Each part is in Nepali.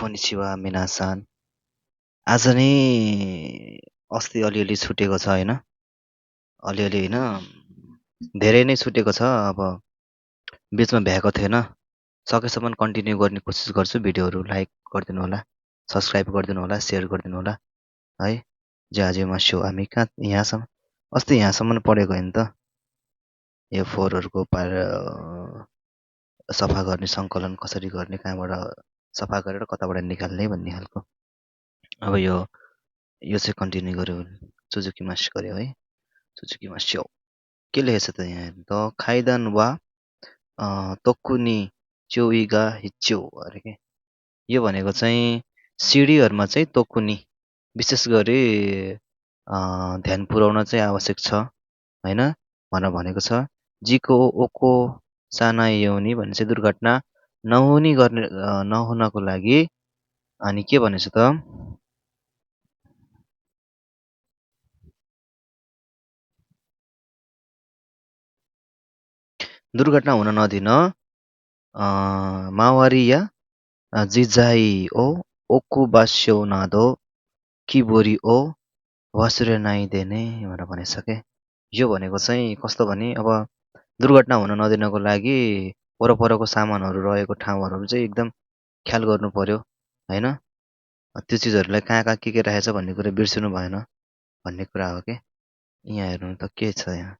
कोनिचिवा मिनासान। आज नै अस्ति अलिअलि छुटेको छ होइन, अलिअलि होइन धेरै नै छुटेको छ। अब बिचमा भ्याएको थिएन, सकेसम्म कन्टिन्यू गर्ने कोसिस गर्छु। भिडियोहरू लाइक गरिदिनु होला, सब्सक्राइब गरिदिनु होला, सेयर गरिदिनु होला है। जे मासु हामी कहाँ यहाँसम्म अस्ति यहाँसम्म पढेको होइन त, यो फोहोरहरूको सफा गर्ने सङ्कलन कसरी गर्ने, कहाँबाट सफा गरेर कताबाट निकाल्ने भन्ने खालको। अब यो चाहिँ कन्टिन्यू गऱ्यो भने सुजुकी मासु गऱ्यो है। सुजुकी मासु के लेखेछ त यहाँ हेर्नु त, खाइदान वा तोकुनी चोइगा हिच्यो अरे के। यो भनेको चाहिँ सिडीहरूमा चाहिँ तोकुनी विशेष गरी ध्यान पुर्याउन चाहिँ आवश्यक छ होइन भनेर भनेको छ। जिको ओको साना यौनी भने चाहिँ दुर्घटना नहुनको लागि। अनि के भनेछ त, दुर्घटना हुन नदिन मावारी या जिजाई ओ ओकुबास्यो नादो किबोरी ओ वासुरे नाइदेने भनेर भनेछ के। यो भनेको चाहिँ कस्तो भने, अब दुर्घटना हुन नदिनको लागि वरपरको सामानहरू रहेको ठाउँहरू चाहिँ एकदम ख्याल गर्नु पर्यो होइन। त्यो चिजहरूलाई कहाँ कहाँ के राखेछ भन्ने कुरा बिर्सिनु भएन भन्ने कुरा हो कि। यहाँ हेर्नु त के छ यहाँ,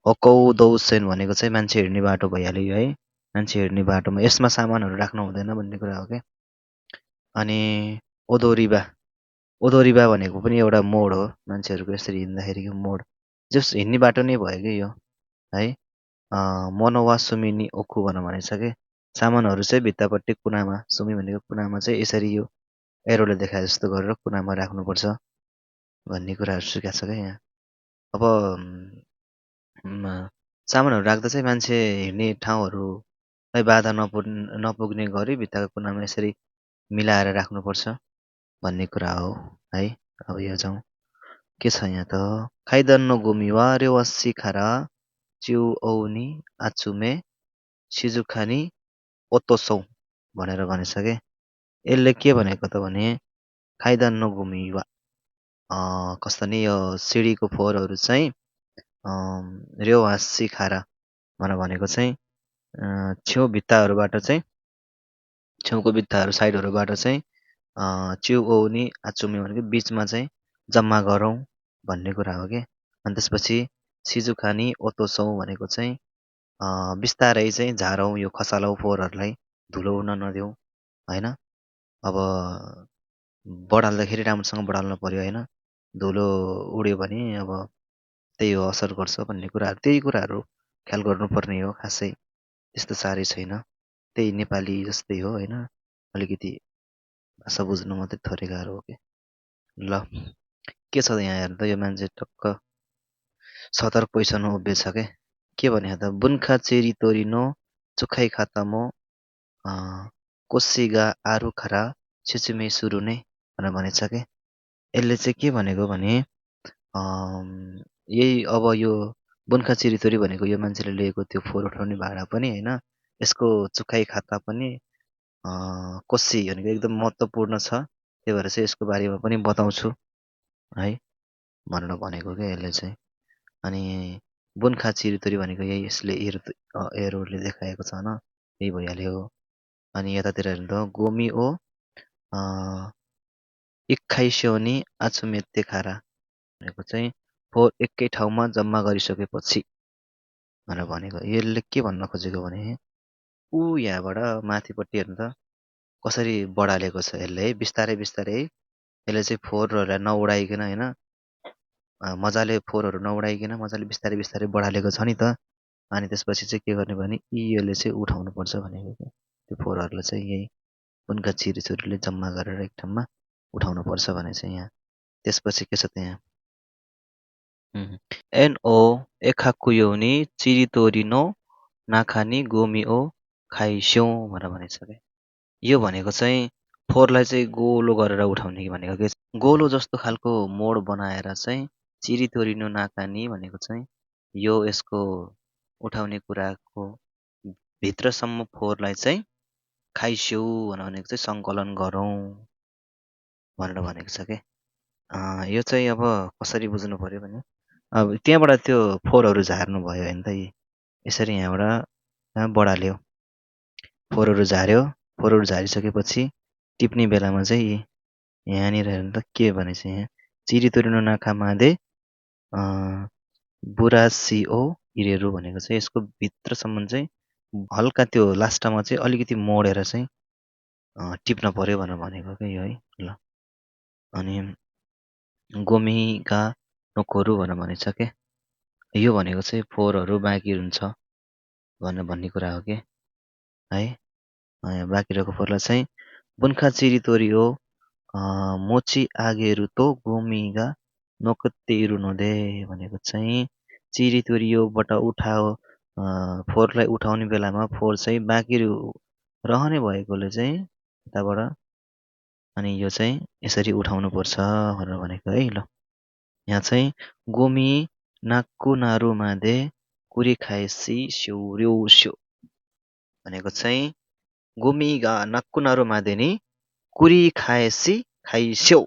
अकौ दौसेन भनेको चाहिँ मान्छे हिँड्ने बाटो भइहाल्यो है। मान्छे हिँड्ने बाटोमा यसमा सामानहरू राख्नु हुँदैन भन्ने कुरा हो क्या। अनि ओदोरिबा, ओदोरिबा भनेको पनि एउटा मोड हो, मान्छेहरूको यसरी हिँड्दाखेरिको मोड। जस हिँड्ने बाटो नै भयो कि यो है। मनोवा सुमिनी ओखु भनेर भनेछ कि, सामानहरू चाहिँ भित्तापट्टि कुनामा, सुमी भनेको कुनामा चाहिँ यसरी यो एरोले देखाए जस्तो गरेर कुनामा राख्नुपर्छ भन्ने कुराहरू सिकाएको छ क्या यहाँ। अब सामानहरू राख्दा चाहिँ मान्छे हिँड्ने ठाउँहरूलाई बाधा नपुग्ने गरी भित्ताको कुनामा यसरी मिलाएर राख्नुपर्छ भन्ने कुरा हो है। अब यो जाउँ के छ यहाँ त, खाइदान नगुमी वा रेवासी खारा च्यु औनी आचुमे सिजुखानी ओतोसौ भनेर भनेछ के। यसले के भनेको त भने, खाइदान नगुमी वा कस्तो नि यो सिडीको फोहोरहरू चाहिँ रेवासी खारा भनेर भनेको चाहिँ छेउ भित्ताहरूबाट चाहिँ, छेउको भित्ताहरू साइडहरूबाट चाहिँ च्यु औनी आचुमे भनेको बिचमा चाहिँ जम्मा गरौँ भन्ने कुरा हो कि। अनि त्यसपछि सिजुखानी ओतोसौ भनेको चाहिँ बिस्तारै चाहिँ झारौँ यो खसालौ फोहोरहरूलाई, धुलो उड्न नदेऊ होइन। अब बढाल्दाखेरि राम्रोसँग बढाल्नु पर्यो होइन, धुलो उड्यो भने अब त्यही हो असर गर्छ भन्ने कुराहरू, त्यही कुराहरू ख्याल गर्नुपर्ने हो खासै। त्यस्तो साह्रै छैन, त्यही नेपाली जस्तै हो होइन, अलिकति भाषा बुझ्नु मात्रै थोरै गाह्रो हो कि। ल के छ त यहाँ हेर्नु त, यो मान्छे टक्क सतर्क पोजिसनमा उभिएछ के भने त, बुन्खा चेरी तोरिनो चुखाइ खातामो कोसिगा आरु खरा छिचुमे सुरु नै भनेर भनेछ के। यसले चाहिँ के भनेको भने, यही अब यो बुन्खा चिरितोरी भनेको यो मान्छेले लिएको त्यो फोहोर उठाउने भाडा पनि होइन, यसको चुकाइ खाता पनि कोसी भनेको एकदम महत्त्वपूर्ण छ। त्यही भएर चाहिँ यसको बारेमा पनि बताउँछु है भनेर भनेको क्या यसले चाहिँ। अनि बुन्खा चिरितोरी भनेको यही यसले एरोले देखाएको छ न, यही भइहाल्यो। अनि यतातिर हेर्नु त, गोमी ओ इक्खाइस्योनी आचुमेत्ते खारा भनेको चाहिँ फोहोर एकै ठाउँमा जम्मा गरिसकेपछि भनेर भनेको। यसले के भन्न खोजेको भने, ऊ यहाँबाट माथिपट्टि हेर्नु त कसरी बढालेको छ यसले है, बिस्तारै बिस्तारै है। यसले चाहिँ फोहोरहरूलाई नउडाइकन होइन, मजाले फोहोरहरू नउडाइकन मजाले बिस्तारै बिस्तारै बढालेको छ नि त। अनि त्यसपछि चाहिँ के गर्ने भने, यसले चाहिँ उठाउनुपर्छ भनेको क्या। त्यो फोहोरहरूलाई चाहिँ यही उनका छिरीछुरीले जम्मा गरेर एक ठाउँमा उठाउनुपर्छ भने चाहिँ यहाँ। त्यसपछि के छ त यहाँ, एनओ एखाकुयोनी चिरितोरिनो नाखानी गोमिओ खाइस्यौँ भनेर भनेछ क्या। यो भनेको चाहिँ फोहोरलाई चाहिँ गोलो गरेर उठाउने भनेको के, गोलो जस्तो खालको मोड बनाएर चाहिँ चिरितोरिनो नाकानी भनेको चाहिँ यो यसको उठाउने कुराको भित्रसम्म फोहोरलाई चाहिँ खाइस्यौ भनेको चाहिँ सङ्कलन गरौँ भनेर भनेको छ के। यो चाहिँ अब कसरी बुझ्नु पर्यो भने अब त्यहाँबाट त्यो फोहोरहरू झार्नु भयो होइन त यसरी यहाँबाट बढाल्यो फोहोरहरू झार्यो फोहोरहरू झारिसकेपछि टिप्ने बेलामा चाहिँ यहाँनिर हेर्नु त के भनेछ यहाँ चिरितोरिनो नाखा मादे बुरासिओ इरेरु भनेको चाहिँ यसको भित्रसम्म चाहिँ हल्का त्यो लास्टमा चाहिँ अलिकति मोडेर चाहिँ टिप्न पर्यो भनेर भनेको क्या यो है ल। अनि गोमिगा नोकोरु भनेर भनेछ के यो भनेको चाहिँ फोहोरहरू बाँकी हुन्छ भनेर भन्ने कुरा हो कि है। बाँकी रहेको फोहोरलाई चाहिँ बुन्खा चिरितोरी हो मोची आगेरु तो गोमिगा नोकत्तेरु नोदे भनेको चाहिँ चिरितोरियोबाट फोहोरलाई उठाउने बेलामा फोहोर चाहिँ बाँकी रहने भएकोले चाहिँ यताबाट अनि यो चाहिँ यसरी उठाउनु पर्छ भनेर भनेको है ल। यहाँ चाहिँ गोमी नाक्कु नारु मादे कुरी खाएसी स्यौर्यौ स्यो भनेको चाहिँ गोमिगा नाक्कु नारु मादे नि कुरी खाएसी खाइस्यौ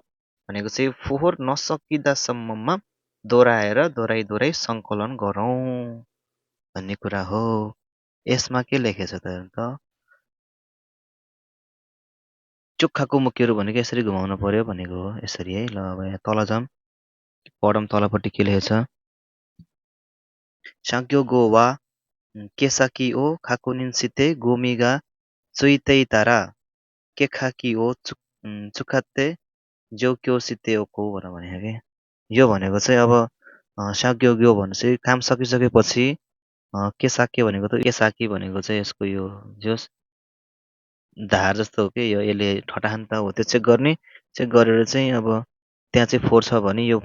भनेको चाहिँ फोहोर नसकिँदासम्ममा दोहोऱ्याई सङ्कलन गरौँ भन्ने कुरा हो। यसमा के लेखेछ त चुक्खाको मुख्यहरू भनेको यसरी घुमाउनु पर्यो भनेको हो यसरी है ल। अब यहाँ तल जाऊँ पढौँ तलपट्टि के लेखेछ साग्यो गो वा केसाकी ओ खाकुनिन्सिते गोमिगा चुइतै तारा केखाकी ओ चुखाते ज्यौक्यो सितेओको भनेर भनेको के यो भनेको चाहिँ अब साग्यो गयो भनेपछि काम सकिसकेपछि केसाके भनेको त केसाकी भनेको चाहिँ यसको यो जोस् धार जस्तो हो कि यो यसले ठटाहान्त हो त्यो चेक गर्ने चेक गरेर चाहिँ अब त्यहाँ चाहिँ फोहोर छ भने यो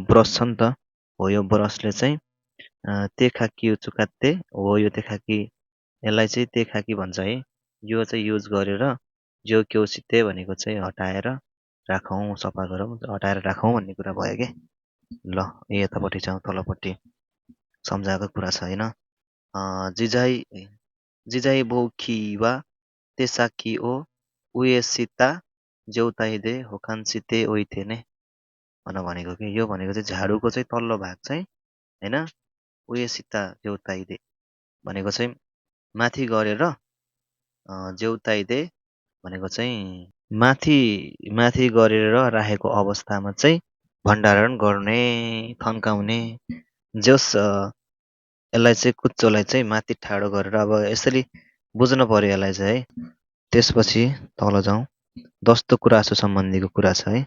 ब्रस छ नि त हो यो ब्रसले चाहिँ तेखाकी चुकाते हो यो तेखाकी यसलाई चाहिँ तेखाकी भन्छ है। यो चाहिँ युज गरेर जो क्यौसिते भनेको चाहिँ हटाएर राखौँ सफा गरौँ हटाएर राखौँ भन्ने कुरा भयो कि ल। यतापट्टि जाउँ तलपट्टि सम्झाएको कुरा छ होइन जिजाई जिजाई बोखी वा तेसाकी ओ उएसिता जेउताइदे होकान्सिते ओइथे नै भनेर भनेको कि यो भनेको चाहिँ झाडुको चाहिँ तल्लो भाग चाहिँ होइन उएसिता जेउताइदे भनेको चाहिँ माथि गरेर जेउताइदे भनेको चाहिँ माथि गरेर राखेको अवस्थामा चाहिँ भण्डारण गर्ने थन्काउने जस यसलाई चाहिँ कुच्चोलाई चाहिँ माथि ठाडो गरेर अब यसरी बुझ्नु पर्यो यसलाई चाहिँ है। त्यसपछि तल जाउँ दस्तो कुरासो सम्बन्धीको कुरा छ है।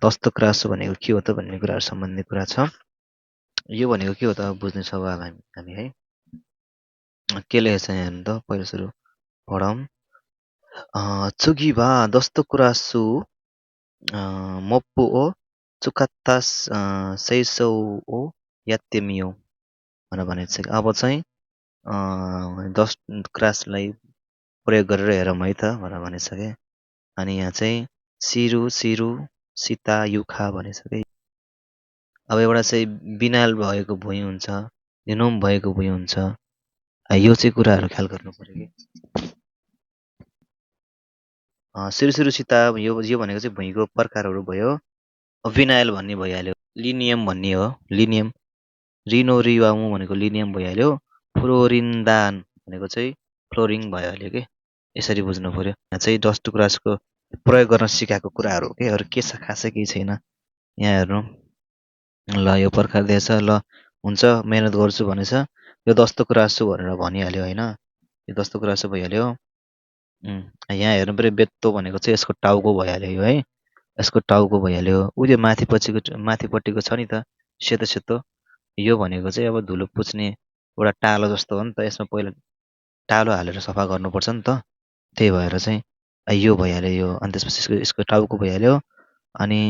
दस्तो कुरासो भनेको के हो त भन्ने कुराहरू सम्बन्धी कुरा छ। यो भनेको के हो त बुझ्ने छ अब हामी है के लेखेको छ यहाँ हेर्नु त पहिलो सुरु पढौँ चुगिबा दस्तो कुरासु मोप्पु ओ चुकात्तास सैसौ ओ यात्तेमियो भनेर भनेको छ। अब चाहिँ दस्त क्रासलाई प्रयोग गरेर हेरौँ है त भनेर भनेछ क्या। अनि यहाँ चाहिँ सिरु सीता युखा भनेछ कि अब एउटा चाहिँ बिनाल भएको भुइँ हुन्छ निनोम भएको भुइँ हुन्छ यो चाहिँ कुराहरू ख्याल गर्नु पर्यो कि सुरु सीता यो भनेको चाहिँ भुइँको प्रकारहरू भयो। विनायल भन्ने भइहाल्यो लिनियम भन्ने हो लिनियम रिनोरिवामु भनेको लिनियम भइहाल्यो फ्लोरिन्दान भनेको चाहिँ फ्लोरिङ भइहाल्यो कि यसरी बुझ्नु पर्यो। यहाँ चाहिँ डस्ट क्रासको प्रयोग गर्न सिकाएको कुराहरू हो कि अरू के छ खासै केही छैन। यहाँ हेर्नु ल यो प्रकार दिएछ ल हुन्छ मेहनत गर्छु भनेछ यो दस्तो क्रासु भनेर भनिहाल्यो होइन यो दस्तो क्रासु भइहाल्यो। यहाँ हेर्नु पऱ्यो बेत्तो भनेको चाहिँ यसको टाउको भइहाल्यो यो है यसको टाउको भइहाल्यो ऊ त्यो माथिपट्टिको छ नि त सेतो सेतो यो भनेको चाहिँ अब धुलो पुछ्ने एउटा टालो जस्तो हो नि त यसमा पहिला टालो हालेर सफा गर्नुपर्छ नि त त्यही भएर चाहिँ यो भइहाल्यो यो अनि त्यसपछि यसको टाउको भइहाल्यो। अनि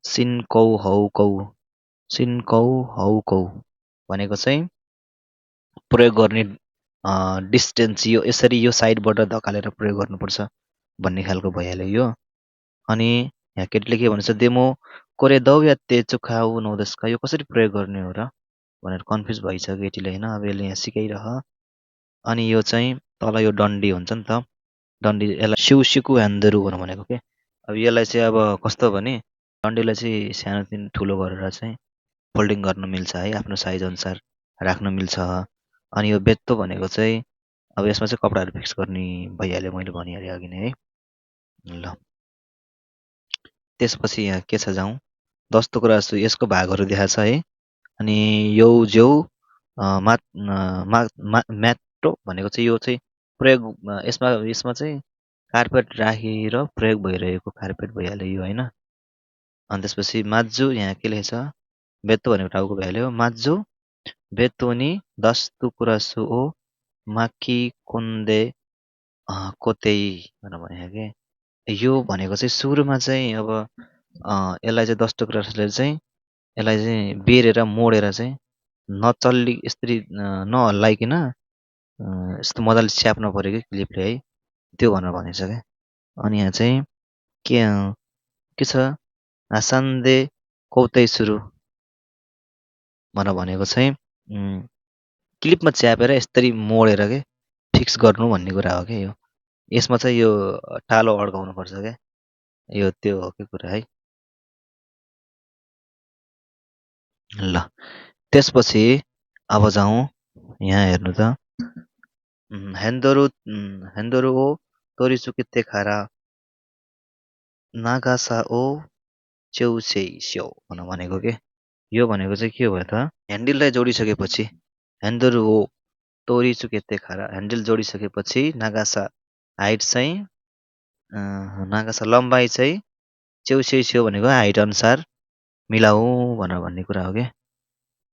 सिनकौ हौ भनेको चाहिँ प्रयोग गर्ने डिस्टेन्स यो यसरी यो साइडबाट धकालेर प्रयोग गर्नुपर्छ भन्ने खालको भइहाल्यो यो। अनि यहाँ केटीले के भन्छ देमो कोरेदौ या तेचुखाउ नौदस्का यो कसरी प्रयोग गर्ने हो र भनेर कन्फ्युज भइछ केटीले होइन अब यसले यहाँ सिकाइरह। अनि यो चाहिँ तल यो डन्डी हुन्छ नि त डन्डी यसलाई सिउसिकु ह्यान्दरु भनेको के। अब यसलाई चाहिँ अब कस्तो भने डन्डीलाई चाहिँ सानोदेखि ठुलो गरेर चाहिँ फोल्डिङ गर्न मिल्छ है, आफ्नो साइज अनुसार राख्न मिल्छ। अनि यो बेत्तो भनेको चाहिँ अब यसमा चाहिँ कपडाहरू फिक्स गर्ने भइहाल्यो, मैले भनिहालेँ अघि नै है। ल त्यसपछि यहाँ के छ जाउँ, 10 टुक्रा जस्तो यसको भागहरू देखाएको छ है। अनि यो जेउ म्याट्टो भनेको चाहिँ यो चाहिँ प्रयोग यसमा यसमा चाहिँ कार्पेट राखेर प्रयोग भइरहेको कार्पेट भइहाल्यो यो होइन। अनि त्यसपछि माज्जु यहाँ के लेखेको छ, बेत्तो भनेको टाउको भइहाल्यो। माज्जु बेत्तोनी 10 टुक्रा सु ओ माकी कोन्दे कोतेई भनेर भनेको के। यो भनेको चाहिँ सुरुमा चाहिँ अब यसलाई चाहिँ 10 टुक्राले चाहिँ यसलाई चाहिँ बेरेर मोडेर चाहिँ नचल्ली यसरी नहल्लाइकन यस्तो मजाले च्याप्न पऱ्यो कि क्लिपले है, त्यो भनेर भनेको छ क्या। अनि यहाँ चाहिँ के छ, आसान्दे कौतै सुरु भनेर भनेको चाहिँ क्लिपमा च्यापेर यसरी मोडेर के फिक्स गर्नु भन्ने कुरा हो क्या यो। यसमा चाहिँ यो टालो अड्काउनुपर्छ क्या, यो त्यो हो कि कुरा है। ल त्यसपछि अब जाउँ यहाँ हेर्नु त, हेन्दोरो ओ तोरिसुके खारा नागासा ओ चेउसेई स्याउ भनेको के। यो भनेको चाहिँ के भयो त, ह्यान्डललाई जोडिसकेपछि ह्यान्डल हो तोरिसुके खारा, ह्यान्डल जोडिसकेपछि नागासा हाइट चाहिँ नागासा लम्बाइ चाहिँ चेउसेई स्याउ भनेको हाइट अनुसार मिलाऊ भनेर भन्ने कुरा हो क्या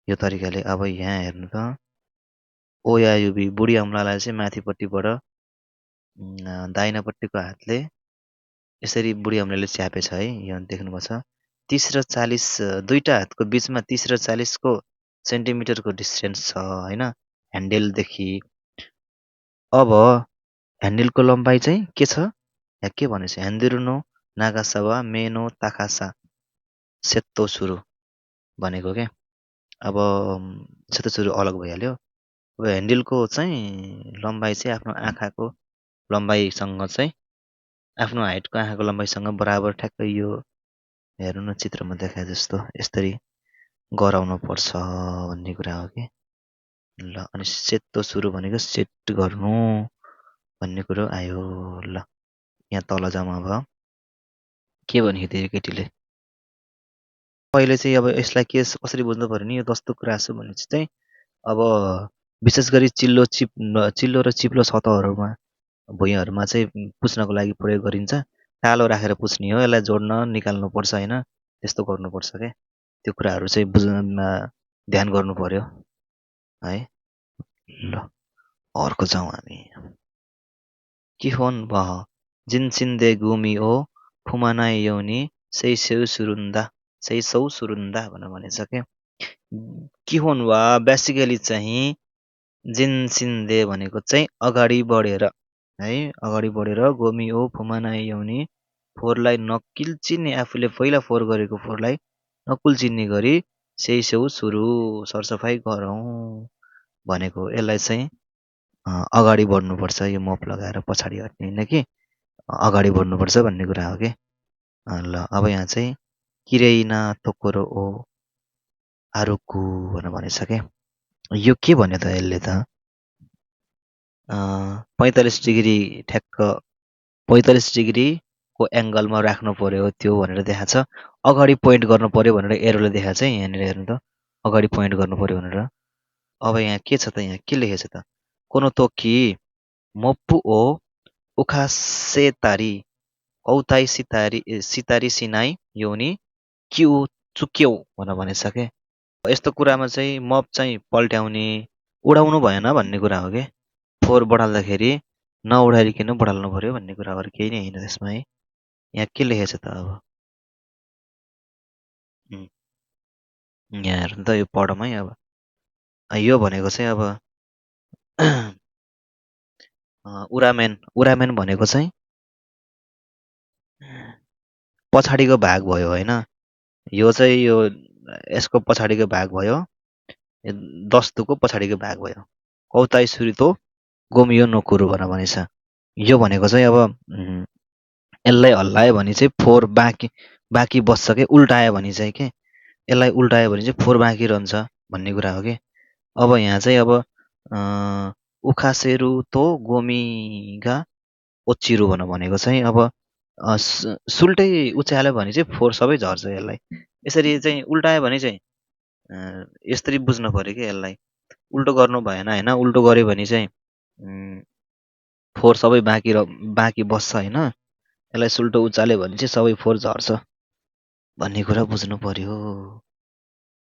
यो तरिकाले। अब यहाँ हेर्नु त, ओयायुबी बुढी अम्लालाई चाहिँ माथिपट्टिबाट दाहिनापट्टिको हातले यसरी बुढी अम्लाले च्यापेछ है, यो देख्नुभएको छ। 30 र 40 दुईटा हातको बिचमा 30 र 40 को सेन्टिमिटरको डिस्टेन्स छ होइन ह्यान्डलदेखि। अब ह्यान्डलको लम्बाइ चाहिँ के छ, यहाँ के भनेछ, ह्यान्दिरुनो नागासा वा मेनो ताकासा सेतो सुरु भनेको क्या। अब सेतो सुरु अलग भइहाल्यो। अब ह्यान्डलको चाहिँ लम्बाइ चाहिँ आफ्नो आँखाको लम्बाइसँग चाहिँ आफ्नो हाइटको आँखाको लम्बाइसँग बराबर ठ्याक्कै यो हेर्नु न चित्रमा देखाए जस्तो यसरी गराउनु पर्छ भन्ने कुरा हो कि। ल अनि सेतो सुरु भनेको सेट गर्नु भन्ने कुरो आयो। ल यहाँ तल जाउँ, अब के भन्यो त्यो केटीले, अहिले चाहिँ अब यसलाई कसरी बुझ्नु पर्यो नि, यो 10 टुक्रा सु भनेपछि चाहिँ अब विशेष गरी चिल्लो र चिप्लो सतहहरूमा भुइँहरूमा चाहिँ पुछ्नको लागि प्रयोग गरिन्छ। टालो राखेर पुछ्ने हो, यसलाई जोड्न निकाल्नु पर्छ होइन, त्यस्तो गर्नुपर्छ क्या। त्यो कुराहरू चाहिँ ध्यान गर्नु पर्यो है। ल अर्को जाउँ हामी, किहोन बह जिन्सिन्दे गुमी ओ फुमानाइ यौनी सैसौ सुरुन्दा भनेर भनेछ क्या। किहोन वा बेसिकली चाहिँ जिन्सिन्दे भनेको चाहिँ अगाडि बढेर है, अगाडि बढेर गोमी ओ फुमानाइ यौनी फोहोरलाई नकिल्चिने, आफूले पहिला फोहोर गरेको फोहोरलाई नकुल्चिने गरी सैसौ सुरु सरसफाइ गरौँ भनेको। यसलाई चाहिँ अगाडि बढ्नुपर्छ, यो मोप लगाएर पछाडि हट्ने होइन कि अगाडि बढ्नुपर्छ भन्ने कुरा हो कि। ल अब यहाँ चाहिँ किरेइना तोकोरो ओ आरुकु भनेर भनेछ क्या। यो के भन्यो त यसले त, 45 डिग्री ठ्याक्क 45 डिग्रीको एङ्गलमा राख्नु पर्यो त्यो भनेर देखाएको छ। अगाडि पोइन्ट गर्नु पर्यो भनेर एरोले देखाएको छ यहाँनिर हेर्नु त, अगाडि पोइन्ट गर्नु पर्यो भनेर। अब यहाँ के छ त, यहाँ के लेखेको छ त, कोनो तोकी मोप्पु ओ उखासेतारी कौताई सितारी सिनाई योनी क्यु चुक्यौ भनेर भनेछ के। यस्तो कुरामा चाहिँ मप चाहिँ पल्ट्याउने उडाउनु भएन भन्ने कुरा हो कि। फोहोर बढाल्दाखेरि नउडाइकन बढाल्नु पर्यो भन्ने कुरा हो, केही नै होइन त्यसमा है। यहाँ के लेखेछ त, अब यहाँ हेर्नु त, यो पढौँ है। अब यो भनेको चाहिँ अब उरामेन भनेको चाहिँ पछाडिको भाग भयो होइन। यो चाहिँ यो यसको पछाडिको भाग भयो, 10 तुको पछाडिको भाग भयो। कौताई सुरितो गोमियो नोकुरो भनेर भनेछ। यो भनेको चाहिँ अब यसलाई हल्लायो भने चाहिँ फोर बाँकी बाँकी बस्छ के, उल्टायो भने चाहिँ के, यसलाई उल्टायो भने चाहिँ फोर बाँकी रहन्छ भन्ने कुरा हो कि। अब यहाँ चाहिँ अब उखासेरु तो गोमिगा ओच्चिरु भनेको चाहिँ अब सुल्टै उचाल्यो भने चाहिँ फोर सबै झर्छ यसलाई। यसरी चाहिँ उल्टायो भने चाहिँ यसरी बुझ्नु पऱ्यो कि यसलाई। उल्टो गर्नु भएन होइन, उल्टो गऱ्यो भने चाहिँ फोर सबै बाँकी बस्छ होइन। यसलाई सुल्टो उचाल्यो भने चाहिँ सबै फोर झर्छ भन्ने कुरा बुझ्नु पर्यो।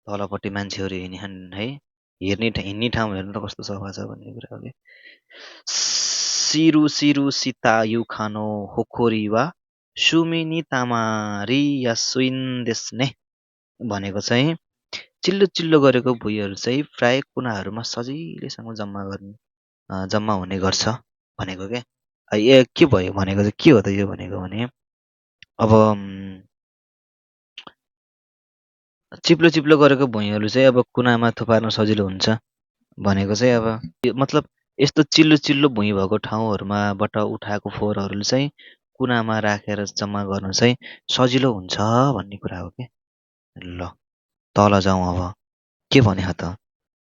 तलपट्टि मान्छेहरू हिँड्छन् है, हिँड्ने ठाउँ हेर्नु त कस्तो सफा छ भन्ने कुरा हो कि। सिरु सिरु सितायु खानो होखोरी वा सुमिनी तामारी या सुइन्देस्ने भनेको चाहिँ चिल्लो चिल्लो गरेको भुइँहरू चाहिँ प्राय कुनाहरूमा सजिलैसँग जम्मा हुने गर्छ भनेको क्या। ए के भयो भनेको चाहिँ के हो त यो भनेको भने अब चिप्लो चिप्लो गरेको भुइँहरू चाहिँ अब कुनामा थुपार्न सजिलो हुन्छ भनेको चाहिँ अब मतलब यस्तो चिल्लो चिल्लो भुइँ भएको ठाउँहरूमाबाट उठाएको फोहोरहरू चाहिँ कुनामा राखेर जम्मा गर्नु चाहिँ सजिलो हुन्छ भन्ने कुरा हो कि। ल तल जाउँ अब के भने त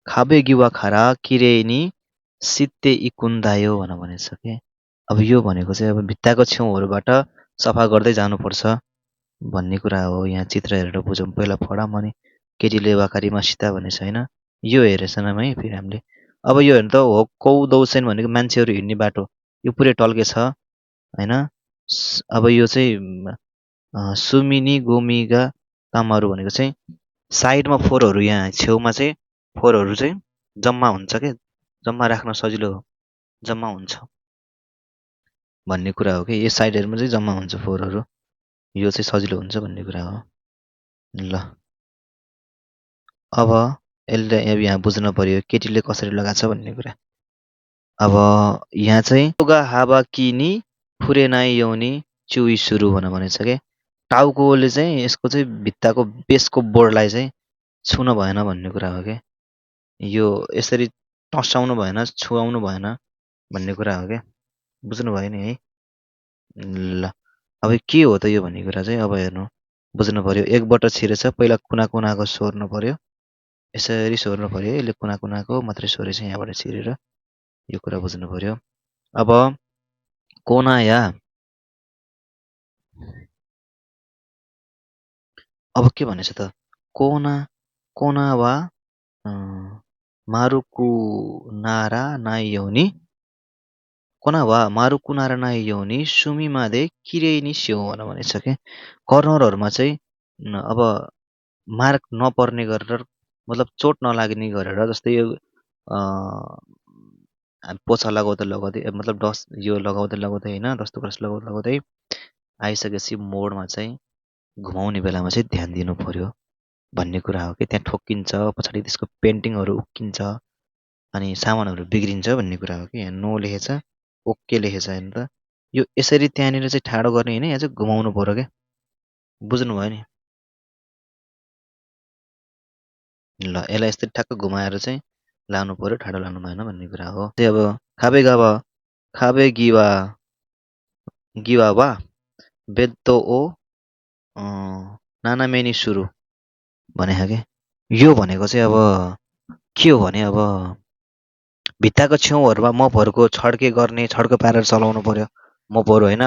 खाबे गिवा खारा किरेनी सित्ते इकुन्दायो भनेछ के। अब यो भनेको चाहिँ अब भित्ताको छेउहरूबाट सफा गर्दै जानुपर्छ भन्ने कुरा हो। यहाँ चित्र हेरेर बुझौँ। पहिला पढाम अनि केटीले वाकारीमा सीता भनेछ होइन, यो हेरेछौँ है फेरि हामीले। अब यो हेर्नु त हो कौदौसेन भनेको मान्छेहरू हिँड्ने बाटो, यो पुरै टल्के छ होइन। अब यो चाहिँ सुमिनी गोमिगा तामाहरू भनेको चाहिँ साइडमा फोहोरहरू, यहाँ छेउमा चाहिँ फोहोरहरू चाहिँ जम्मा हुन्छ क्या, जम्मा राख्न सजिलो जम्मा हुन्छ भन्ने कुरा हो कि। यो साइडहरूमा चाहिँ जम्मा हुन्छ फोहोरहरू, यो चाहिँ सजिलो हुन्छ भन्ने कुरा हो। ल अब यसले यहाँ बुझ्न पर्यो केटीले कसरी लगाएको छ भन्ने कुरा। अब यहाँ चाहिँ टोगा हावा किनी फुरेनाई यौनी चुई सुरु भनेछ क्या। टाउकोले चाहिँ यसको चाहिँ भित्ताको बेसको बोर्डलाई चाहिँ छुन भएन भन्ने कुरा हो क्या। यो यसरी टसाउनु भएन, छुवाउनु भएन भन्ने कुरा हो क्या। बुझ्नु भयो नि है। ल अब के हो त यो भन्ने कुरा चाहिँ अब हेर्नु बुझ्नु पर्यो। एकबाट छिरेछ, पहिला कुना कुनाको सोर्नु पर्यो, यसरी सोर्नु पर्यो। यसले कुना कुनाको मात्रै सोरेछ यहाँबाट छिरेर, यो कुरा बुझ्नु पर्यो। अब कोना या अब के भनेछ त कोना कोना वा मारुकु नारा नाइ यौनी कोना वा मारुकु नारा नाइ यौनी सुमी मादे किरेनी स्यौ भनेछ के। कर्नरहरूमा चाहिँ अब मार्क नपर्ने गरेर, मतलब चोट नलाग्ने गरेर, जस्तै यो पोछा लगाउँदै लगाउँदै मतलब डस्ट यो लगाउँदै लगाउँदै होइन, डस्ट ब्रस लगाउँदै लगाउँदै आइसकेपछि मोडमा चाहिँ घुमाउने बेलामा चाहिँ ध्यान दिनु पर्यो भन्ने कुरा हो कि। त्यहाँ ठोक्किन्छ, पछाडि त्यसको पेन्टिङहरू उक्किन्छ अनि सामानहरू बिग्रिन्छ भन्ने कुरा हो कि। यहाँ नो लेखेछ, ओके लेखेछ हेर्नु त। यो यसरी त्यहाँनिर चाहिँ ठाडो गर्ने होइन, यहाँ चाहिँ घुमाउनु पर्यो क्या। बुझ्नुभयो नि। ल यसलाई यस्तै ठ्याक्क घुमाएर चाहिँ लानु पर्यो, ठाडो लानु भएन भन्ने कुरा हो। अब खाबे गावा खाबे गिवा गिवा वा बेद्दो ओ नानामेनी सुरु भने के। यो भनेको चाहिँ अब के हो भने अब भित्ताको छेउहरूमा मपहरूको छड्के गर्ने, छड्को पारेर चलाउनु पर्यो मपहरू होइन।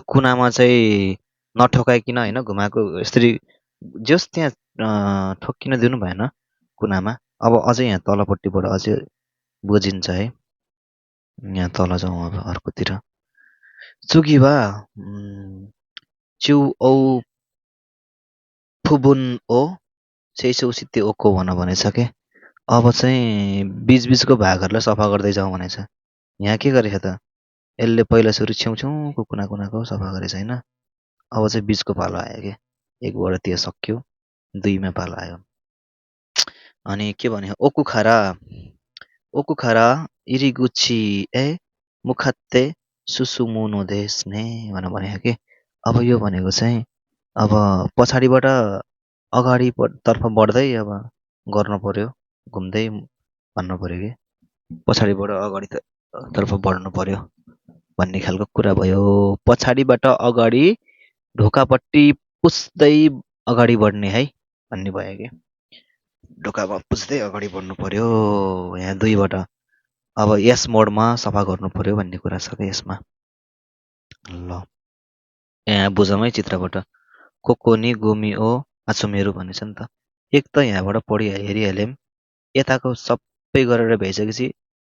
कुनामा चाहिँ नठोकाइकन होइन, घुमाएको यसरी जस त्यहाँ ठोक्किन दिनु भएन कुनामा। अब अझै यहाँ तलपट्टिबाट अझै बुझिन्छ है। यहाँ तल जाउँ अब अर्कोतिर। चुगिवा च्यु औ फुबुन ओ सेसौ सित्ते ओको भनेछ के। अब चाहिँ बिचबिचको भागहरूलाई सफा गर्दै जाउँ भनेछ। यहाँ के गरेछ त, यसले पहिला सुरु छेउछेउको कुना कुनाको सफा गरेछ होइन। अब चाहिँ बिचको पालो आयो के। एकबाट त्यो सक्यो, दुईमा पालो आयो। अनि के भने ओकुखारा इरिगुची ए मुखत्ते सुसुमुनो देशने भने के। अब यो भनेको चाहिँ अब पछाडिबाट अगाडि तर्फ बढ्दै अब गर्नु पर्यो, घुम्दै भन्नु पर्यो कि। पछाडिबाट अगाडि तर्फ बढ्नु पर्यो भन्ने खालको कुरा भयो। पछाडिबाट अगाडि ढोकापट्टि पुस्दै अगाडि बढ्ने है भन्ने भयो कि ढोकामा पुस्दै अगाडि बढ्नु पर्यो। यहाँ 2बाट अब यस मोडमा सफा गर्नु पर्यो भन्ने कुरा छ क्या यसमा। ल यहाँ बुझौँ है चित्रबाट। कोको नि गोमी ओ आचुमेरु भनेछ नि त। एक त यहाँबाट पढि हेरिहाल्यौँ यताको सबै गरेर भइसकेपछि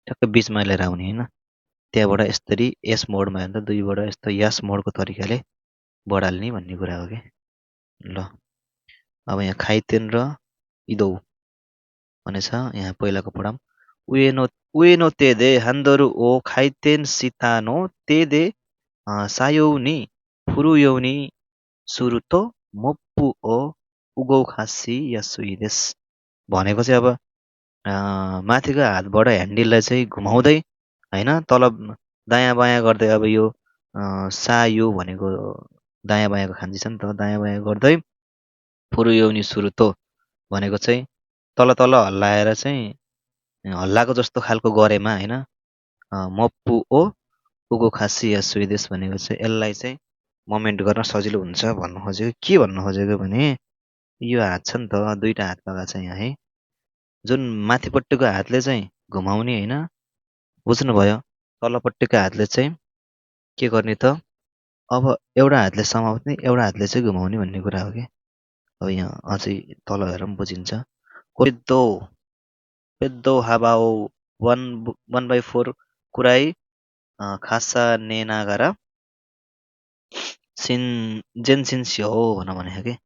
ठ्याक्कै बिचमा लिएर आउने होइन। त्यहाँबाट यसरी यस मोडमा हेर्दा 2बाट यस्तो यस मोडको तरिकाले बढाल्ने भन्ने कुरा हो कि। ल अब यहाँ खाइतेन र इदौ भनेछ। यहाँ पहिलाको पढाम। उएनो तेदे हान्दरु ओ खाइतेन सितानो तेदे सायौ नि फुरुयौ नि सुरुतो मोप्पु ओ उगौ खासी यासुइदेस भनेको चाहिँ अब माथिको हातबाट ह्यान्डललाई चाहिँ घुमाउँदै होइन तल दायाँ बायाँ गर्दै अब यो सायो भनेको दायाँ बायाँको खान्जी छ नि त। दायाँ बायाँ गर्दै फुरुयौनी सुरुतो भनेको चाहिँ तल तल हल्लाएर चाहिँ हल्लाको जस्तो खालको गरेमा होइन मप्पु ओ उगो खासी या सुइदेश भनेको चाहिँ यसलाई चाहिँ मोमेन्ट गर्न सजिलो हुन्छ भन्नु खोजेको। के भन्नु खोजेको भने यो हात छ नि त 2टा हात लगाएको छ यहाँ है। जुन माथिपट्टिको हातले चाहिँ घुमाउने होइन बुझ्नुभयो। तलपट्टिको हातले चाहिँ के गर्ने त अब एउटा हातले समाउने एउटा हातले चाहिँ घुमाउने भन्ने कुरा हो कि। अब यहाँ अझै तल हेरौँ बुझिन्छ। पेद्दो पेद्दो हाबाओ 1/4 कुराई खासा नेनागारा जेन्सिन स्यो भनेको कि।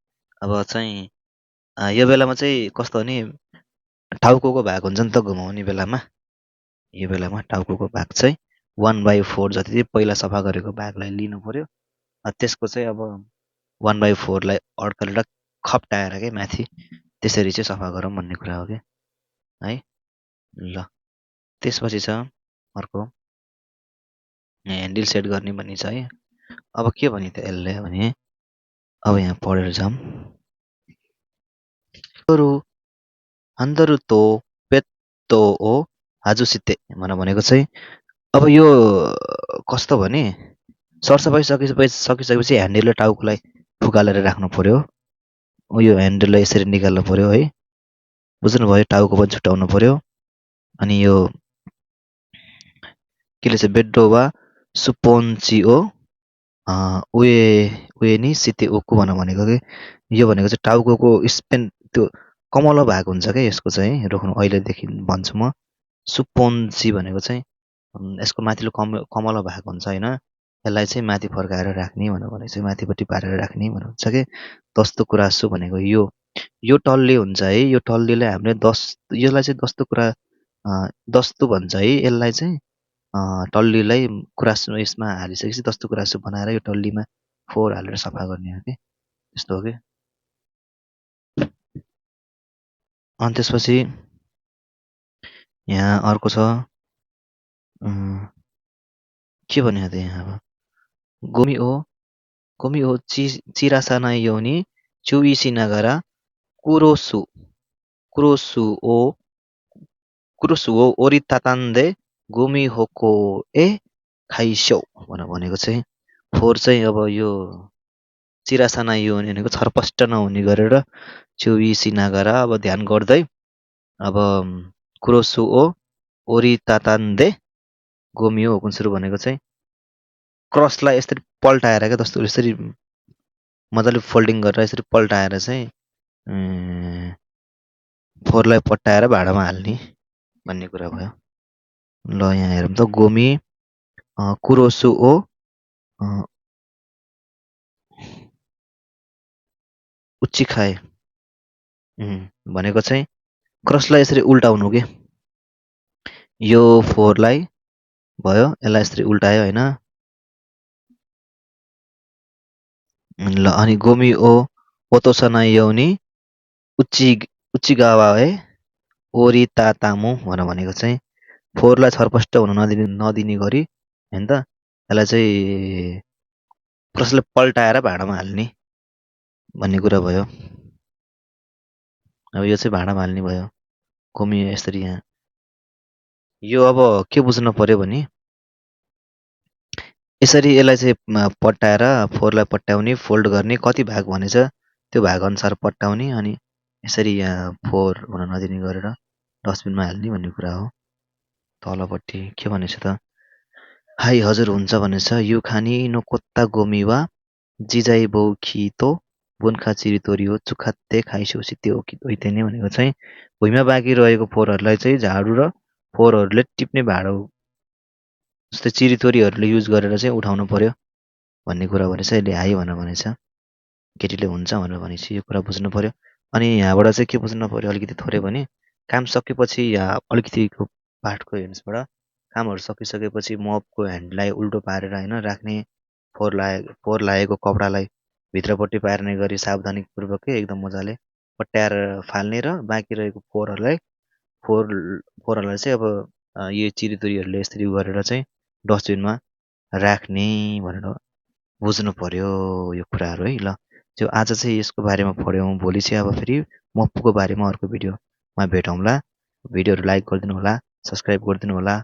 अब चाहिँ यो बेलामा चाहिँ कस्तो भने टाउको भाग हुन्छ नि त घुमाउने बेलामा। यो बेलामा टाउको भाग चाहिँ 1/4 जति चाहिँ पहिला सफा गरेको भागलाई लिनु पर्यो। त्यसको चाहिँ अब 1/4लाई अड्कलेर खप्टाएर के माथि त्यसरी चाहिँ सफा गरौँ भन्ने कुरा हो कि है। ल त्यसपछि छ अर्को ह्यान्डल सेट गर्ने भन्ने छ है। अब के भने त यसले भने अब यहाँ पढेर जाऊँ। हान्दरु तो पेत्तो ओ हाजुसिते भनेको चाहिँ अब यो कस्तो भने सरसफाइ सकिसकेपछि ह्यान्डल र टाउकोलाई फुकालेर राख्नु पर्यो। यो ह्यान्डललाई यसरी निकाल्नु पर्यो है। बुझ्नुभयो। टाउको पनि छुट्याउनु पर्यो। अनि यो के लेख्छ बेड्डो वा सुपोन्चिओ उए नि सिते ओको भनेको कि यो भनेको चाहिँ टाउको स्पेन त्यो कमलो भाग हुन्छ क्या यसको चाहिँ रोक्नु अहिलेदेखि भन्छु म। सुपोन्ची भनेको चाहिँ यसको माथिल्लो कमलो भाग हुन्छ होइन। यसलाई चाहिँ माथि फर्काएर राख्ने भनेको चाहिँ माथिपट्टि पारेर राख्ने भन्नुहुन्छ कि। दस्तो कुरासु भनेको यो टल्ली हुन्छ है। यो टल्लीलाई हामीले यसलाई चाहिँ दस्तो भन्छ है। यसलाई चाहिँ टल्लीलाई कुरासु यसमा हालिसकेपछि दस्तो कुरासु बनाएर यो टल्लीमा फोहोर हालेर सफा गर्ने हो कि। त्यस्तो हो कि। अनि त्यसपछि यहाँ अर्को छ के भन्यो त यहाँ अब गोमी ओ चिरासाना योनी चुइसी नगरा कुरोसु ओ ओरितातान्दे गोमी होको ए खाइस्यौ भनेको चाहिँ फोहोर चाहिँ अब यो चिरासाना योनी भनेको छरपष्ट नहुने गरेर चुइसी नगरा अब ध्यान गर्दै अब कुरोसु ओ ओरितातान्दे गोमियो हुकुन्सुरु भनेको चाहिँ क्रसलाई यसरी पल्टाएर क्या जस्तो यसरी मजाले फोल्डिङ गरेर यसरी पल्टाएर चाहिँ फोहोरलाई पट्टाएर भाँडामा हाल्ने भन्ने कुरा भयो। ल यहाँ हेरौँ त गोमी कुरोसु ओ उच्चिखाए भनेको चाहिँ क्रसलाई यसरी उल्टाउनु के। यो फोहोरलाई भयो यसलाई यसरी उल्टायो होइन। ल अनि गोमी ओ ओतोसना यौनी उच्चिगावा है ओरितातामु भनेको चाहिँ फोहोरलाई छरपष्ट हुन नदिने गरी होइन त यसलाई चाहिँ क्रसले पल्टाएर भाँडामा हाल्ने भन्ने कुरा भयो। अब यो चाहिँ भाँडामा हाल्ने भयो। गोमी यसरी यहाँ यो अब के बुझ्नु पर्यो भने यसरी यसलाई चाहिँ पट्टाएर फोहोरलाई पट्याउने, फोल्ड गर्ने, कति भाग भनेछ त्यो भागअनुसार पट्टाउने अनि यसरी यहाँ फोहोर हुन नदिने गरेर डस्टबिनमा हाल्ने भन्ने कुरा हो। तलपट्टि के भनेछ त? हाई हजुर हुन्छ भनेछ। यो खानी नो कोत्ता गोमिवा जिजाई बौ खितो बोन्खा चिरी तोरी हो चुखात्ते खाइसोसी त्यो ओइतेने भनेको चाहिँ भुइँमा बाँकी रहेको फोहोरहरूलाई चाहिँ झाडु र फोहोरहरूले टिप्ने भाँडो जस्तै चिरी तोरीहरूले युज गरेर चाहिँ उठाउनु पर्यो भन्ने कुरा भनेछ। यसले हाई भनेर भनेछ। केटीले हुन्छ भनेर भनेपछि यो कुरा बुझ्नु पर्यो। अनि यहाँबाट चाहिँ के बुझ्नु पर्यो अलिकति थोरै भने काम सकेपछि या अलिकतिको पाठको हेन्सबाट कामहरू सकिसकेपछि मपको ह्यान्डलाई उल्टो पारेर होइन राख्ने, फोहोर लागेको कपडालाई भित्रपट्टि पार्ने गरी सावधानीपूर्वकै एकदम मजाले पट्याएर फाल्ने र बाँकी रहेको फोहोरहरूलाई चाहिँ अब यो चिरीतुरीहरूले यसरी गरेर चाहिँ डस्टबिनमा राख्ने भनेर बुझ्नु पर्यो यो कुराहरू है। ल त्यो आज चाहिँ यसको बारेमा पढ्यौँ। भोलि चाहिँ अब फेरि मप्पूको बारेमा अर्को भिडियोमा भेटौँला। भिडियोहरू लाइक गरिदिनु होला, सब्सक्राइब गरिदिनु होला।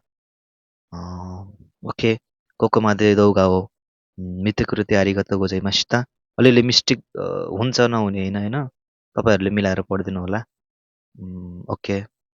ओके कोकोमादे दौगा हो मितेकुरुते आरिगतो गोजाइमासिता। अलिअलि मिस्टेक हुन्छ नहुने होइन होइन, तपाईँहरूले मिलाएर पढिदिनु होला। ओके।